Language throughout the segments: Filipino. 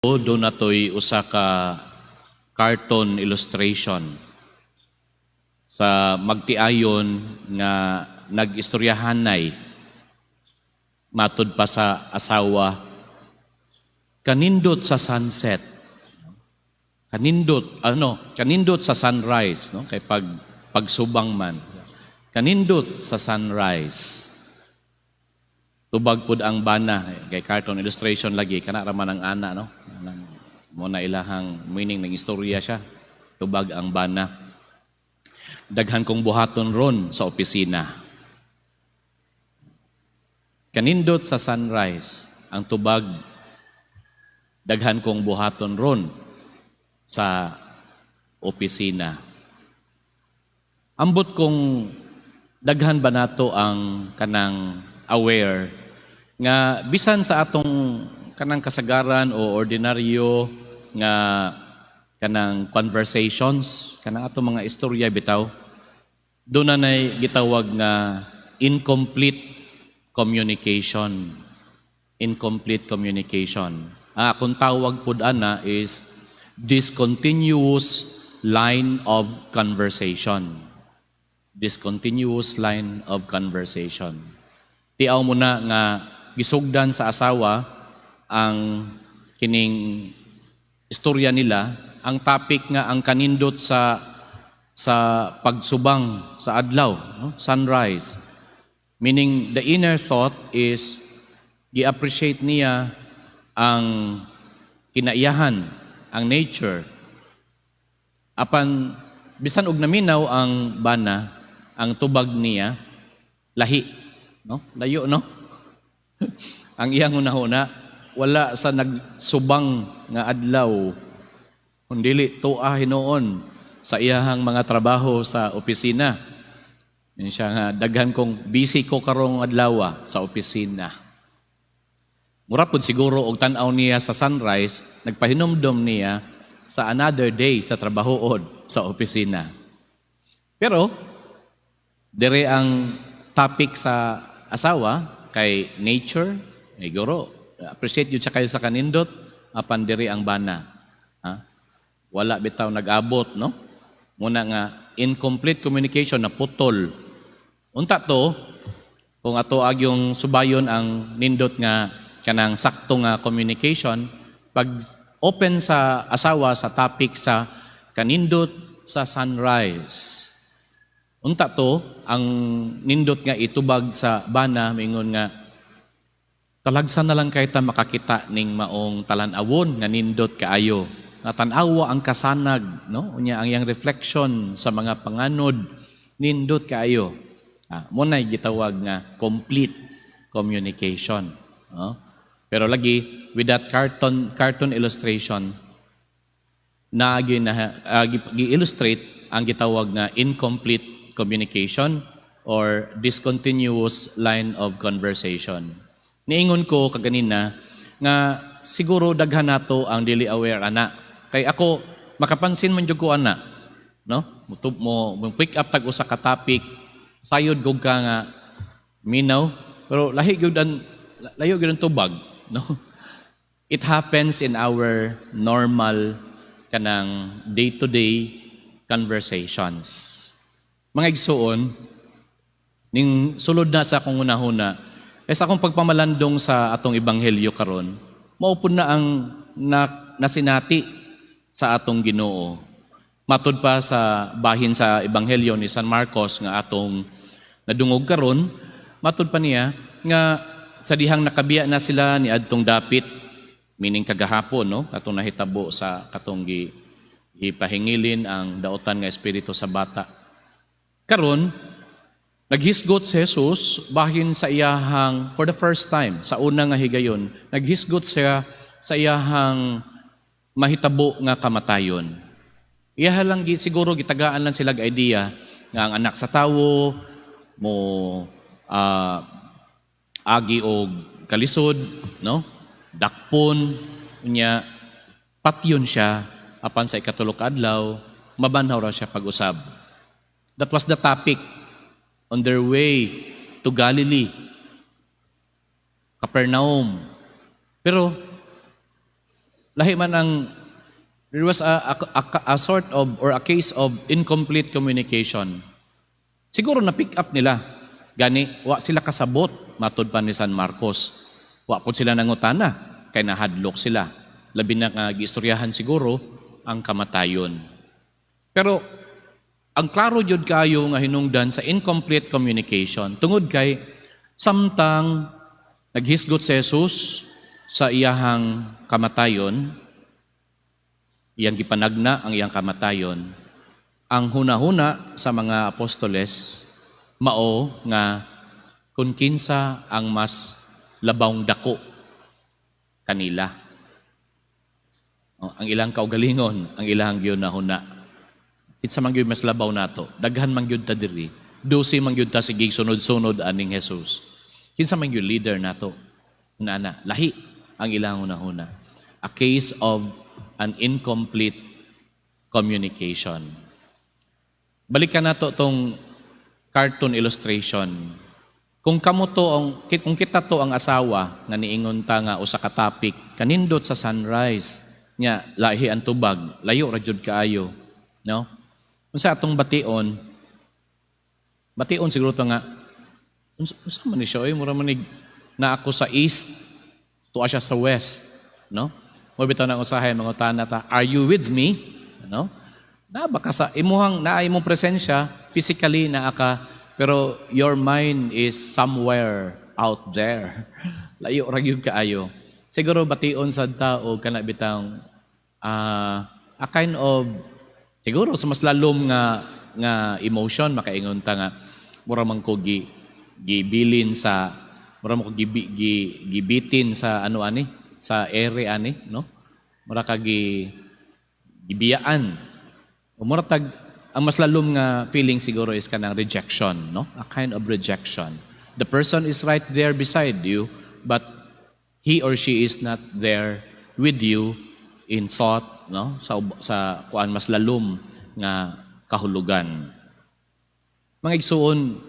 Do natoy usa ka cartoon illustration sa magtiayon nga nag-istoryahanay matud pa sa asawa kanindot sa sunset, kanindot sa sunrise, no, kay pagsubang man kanindot sa sunrise. Tubag pud ang bana kay cartoon illustration lagi kana raman ang ana, no, mo na ilahang meaning ng istorya siya. Tubag ang bana. Daghan kong buhaton ron sa opisina. Kanindot sa sunrise ang tubag. Daghan kong buhaton ron sa opisina. Ambot kong daghan ba nato ang kanang aware nga bisan sa atong kanang kasagaran o ordinaryo nga kanang conversations, kanang atong mga istorya bitaw, doon na nay gitawag nga incomplete communication. Incomplete communication. Kung tawag pud ana is discontinuous line of conversation. Discontinuous line of conversation. Tiaw mo na nga gisugdan sa asawa ang kining istorya nila, ang topic nga ang kanindot sa pagsubang sa adlaw, no? Sunrise. Meaning the inner thought is gi-appreciate niya ang kinaiyahan, ang nature. Apan bisan og naminaw ang bana, ang tubag niya lahi, no? Layo, no? Ang iyang una-una wala sa nagsubang nga adlaw kundili tuah hinoon sa iyahang mga trabaho sa opisina. Yan siya nga, daghan kong busy ko karong adlaw sa opisina. Mura pud siguro og tan-aw niya sa sunrise, nagpahinumdom niya sa another day sa trabahood sa opisina. Pero dire ang topic sa asawa kay nature, siguro appreciate yun siya kayo sa kanindot, apan diri ang bana. Wala bitaw nag-abot, no? Muna nga, incomplete communication na putol. Unta to, kung ato ag yung subayon ang nindot nga kanang sakto nga communication, pag open sa asawa sa topic sa kanindot sa sunrise. Unta to, ang nindot nga itubag sa bana, mingon nga, talagsan na lang kay ta makakita ning maong talan-awon nga nindot kaayo. Natanawa ang kasanag, no? Unya ang yang reflection sa mga panganod nindot kaayo. Mo na gitawag nga complete communication, no? Pero lagi with that cartoon illustration na gi-illustrate ang gitawag nga incomplete communication or discontinuous line of conversation. Niingon ko kaganina nga siguro daghan nato ang dili aware ana. Kay ako makapansin man jud ko ana, no? Mo pick up tag usa ka topic, sayod gug ka nga minaw, pero layo gyud ang tubag, no? It happens in our normal kanang day-to-day conversations. Mga igsuon ning sulod na sa akong una-huna sa akong pagpamalandong sa atong ebanghelyo karon, maupod na ang nasinati sa atong Ginoo. Matud pa sa bahin sa ebanghelyo ni San Marcos nga atong nadungog karon, matud pa niya nga sa dihang nakabiya na sila ni adtong dapit, meaning kagahapon, no? Katong nahitabo sa katong gipahingilin ang daotan nga espiritu sa bata. Karon naghisgot si Jesus bahin sa iyahang, for the first time, sa unang nga higayon, naghisgot siya sa iyahang mahitabo nga kamatayon. Iyaha lang siguro gitagaan lang sila idea nga ang anak sa tawo mo agi og kalisod, no? Dakpon, unya patyon siya apan sa ikatulok adlaw mabanhaw ra siya pag-usab. That was the topic on their way to Galilee, Capernaum. Pero lahi man ang there was a sort of or a case of incomplete communication. Siguro na pick up nila. Gani, wa sila kasabot matud pa ni San Marcos. Wa pud sila nangutana kay nahadlok sila. Labi na nga giistoryahan siguro ang kamatayon. Pero ang klaro jud kayo nga hinungdan sa incomplete communication tungod kay samtang naghisgot si Jesus sa iyahang kamatayon, iyang gipanagna ang iyang kamatayon, ang hunahuna sa mga apostoles mao nga kung kinsa ang mas labawng dako kanila. Ang ilang kaugalingon, ang ilang ginahuna. Kinsa man gyud mas labaw nato, daghan man gyud ta diri, 12 man gyud ta sige sunod-sunod aning Jesus. Kinsa man gyud leader nato? Nana, lahi ang ilang hunahuna. A case of an incomplete communication. Balikan nato tong cartoon illustration. Kung kung kita to ang asawa nga niingon ta nga usa ka topic kanindot sa sunrise nya lahi ang tubag, layo ra jud kaayo, no? Unsa atong bation siguro to nga unsa man ni siya mura manig na ako sa east tuwa siya sa west, no? Mo bitaw nang usahay mga tana ta, are you with me? No? Na baka sa imuhang naay mong presensya physically naa ka pero your mind is somewhere out there. Layo ra gyud kaayo. Siguro bation sad ta og kana bitang a kind of siguro sa mas lalom nga emotion makaingon ta nga mura man ko gibilin sa mura mo ko gibitin sa ano ani sa ere ani, no? Mura ka gibiyaan. O mura tag ang mas lalom nga feeling siguro is kanang rejection, no? A kind of rejection. The person is right there beside you, but he or she is not there with you in thought, no? Sa kuan mas lalom nga kahulugan. Mga igsuon,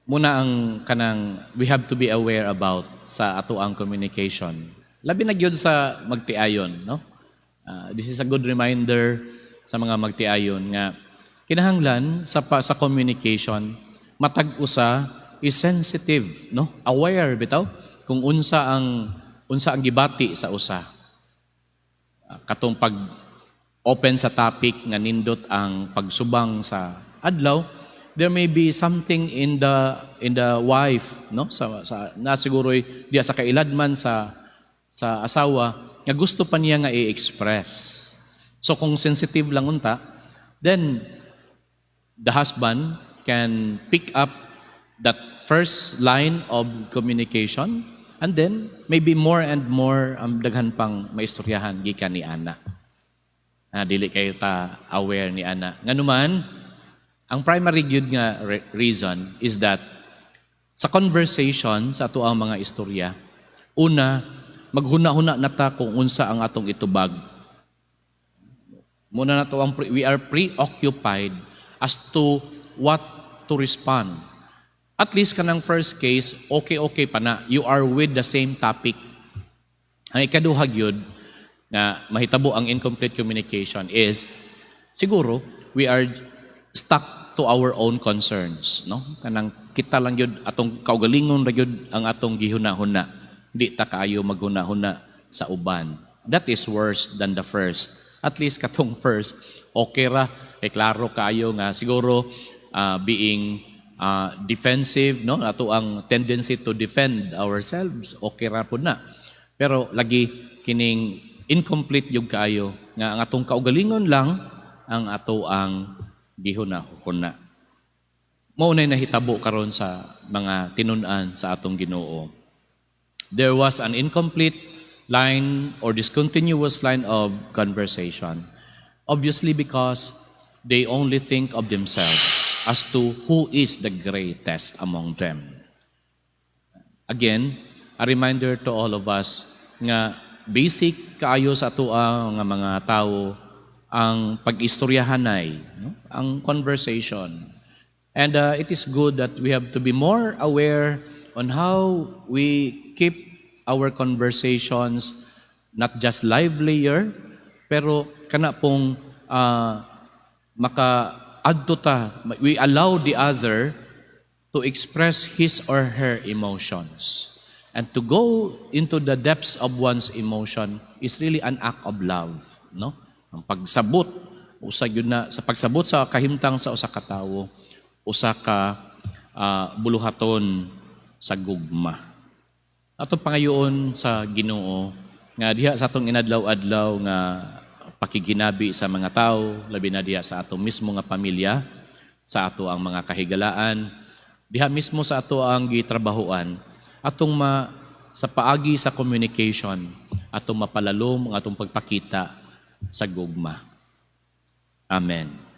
muna ang kanang we have to be aware about sa ato ang communication. Labi na gyud sa magtiayon, no? This is a good reminder sa mga magtiayon nga kinahanglan sa communication matag usa is sensitive, no? Aware bitaw kung unsa ang gibati sa usa. Katong pag open sa topic nga nindot ang pagsubang sa adlaw, there may be something in the wife, no? Sa na siguro diya sa kailadman sa asawa nga gusto pa niya nga i-express. So kung sensitive lang unta, then the husband can pick up that first line of communication and then maybe more and more daghan pang maistoryahan gikan ni ana. Dili kayo ta aware ni ana. Nganuman, ang primary gyud nga reason is that sa conversation sa ato ang mga istorya, una, maghuna-huna na ta kung unsa ang atong itubag. Muna na to we are preoccupied as to what to respond. At least kanang first case, okay pa na. You are with the same topic. Ang ikaduha gyud nga mahitabo ang incomplete communication is siguro we are stuck to our own concerns, no? Kanang kita lang gyud atong kaugalingon ra gyud ang atong gihuna-huna. Di ta kaayo maghuna-huna sa uban. That is worse than the first. At least katong first, okay ra, klaro kaayo nga siguro being defensive, no? Ato ang tendency to defend ourselves, okay ra pud na. Pero lagi kining incomplete yung kaayo nga ang atong kaugalingon lang ang ato ang gihuna-huna. Mao nay nahitabo karon sa mga tinun-an sa atong Ginoo. There was an incomplete line or discontinuous line of conversation. Obviously because they only think of themselves as to who is the greatest among them. Again, a reminder to all of us nga basic kaayo sa ato nga mga tao ang pag-istoryahanay, no? Ang conversation. And it is good that we have to be more aware on how we keep our conversations not just livelier, pero kana pong maka-adto ta, we allow the other to express his or her emotions. And to go into the depths of one's emotion is really an act of love, no? Ang pagsabot, usa yun na, sa pagsabot sa kahimtang sa usa ka tawo, usa ka buluhaton sa gugma. Ato pangayoon sa Ginoo nga diha sa atong inadlaw-adlaw nga pakiginabi sa mga tao, labi na diha sa ato mismo nga pamilya, sa ato ang mga kahigalaan, diha mismo sa ato ang gitrabahoan, atong sa paagi sa communication, atong mapalalom ang atong pagpakita sa gugma. Amen.